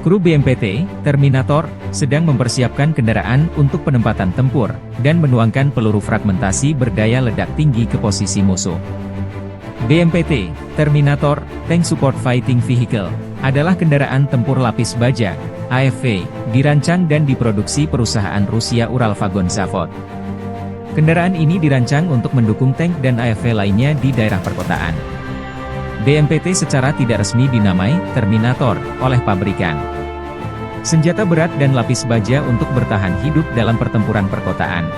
Kru BMPT, Terminator, sedang mempersiapkan kendaraan untuk penempatan tempur, dan menuangkan peluru fragmentasi berdaya ledak tinggi ke posisi musuh. BMPT, Terminator, Tank Support Fighting Vehicle, adalah kendaraan tempur lapis baja, AFV, dirancang dan diproduksi perusahaan Rusia Uralvagon Zavod. Kendaraan ini dirancang untuk mendukung tank dan AFV lainnya di daerah perkotaan. BMPT secara tidak resmi dinamai Terminator oleh pabrikan. Senjata berat dan lapis baja untuk bertahan hidup dalam pertempuran perkotaan.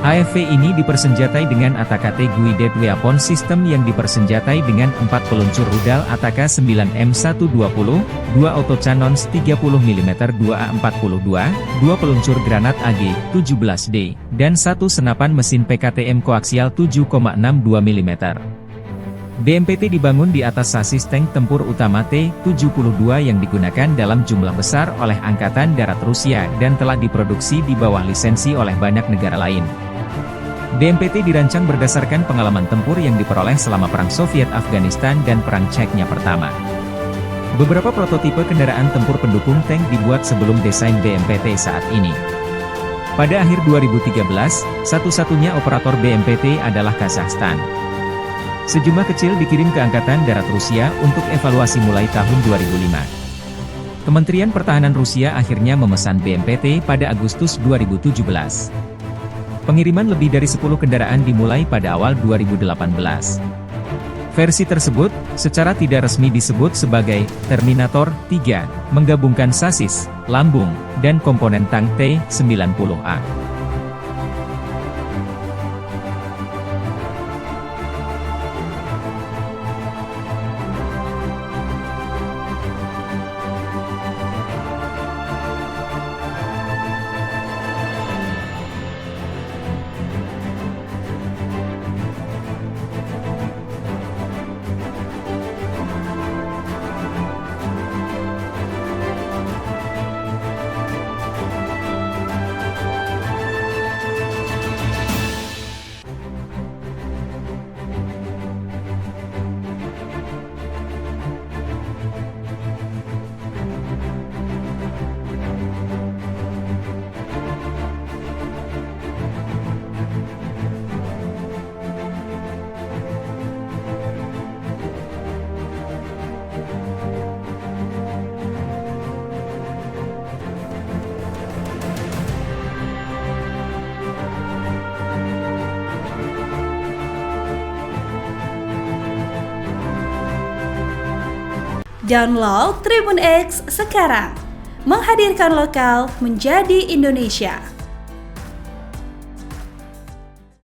AFV ini dipersenjatai dengan ATAK-T Guided Weapon System yang dipersenjatai dengan 4 peluncur rudal ATAK 9M120, 2 autocannons 30mm 2A42, 2 peluncur granat AG-17D, dan 1 senapan mesin PKTM koaksial 7,62 mm. BMPT dibangun di atas sasis tank tempur utama T-72 yang digunakan dalam jumlah besar oleh Angkatan Darat Rusia dan telah diproduksi di bawah lisensi oleh banyak negara lain. BMPT dirancang berdasarkan pengalaman tempur yang diperoleh selama Perang Soviet-Afghanistan dan Perang Chechnya pertama. Beberapa prototipe kendaraan tempur pendukung tank dibuat sebelum desain BMPT saat ini. Pada akhir 2013, satu-satunya operator BMPT adalah Kazakhstan. Sejumlah kecil dikirim ke Angkatan Darat Rusia untuk evaluasi mulai tahun 2005. Kementerian Pertahanan Rusia akhirnya memesan BMPT pada Agustus 2017. Pengiriman lebih dari 10 kendaraan dimulai pada awal 2018. Versi tersebut, secara tidak resmi disebut sebagai Terminator 3, menggabungkan sasis, lambung, dan komponen tank T-90A. Download Tribun X sekarang, menghadirkan lokal menjadi Indonesia.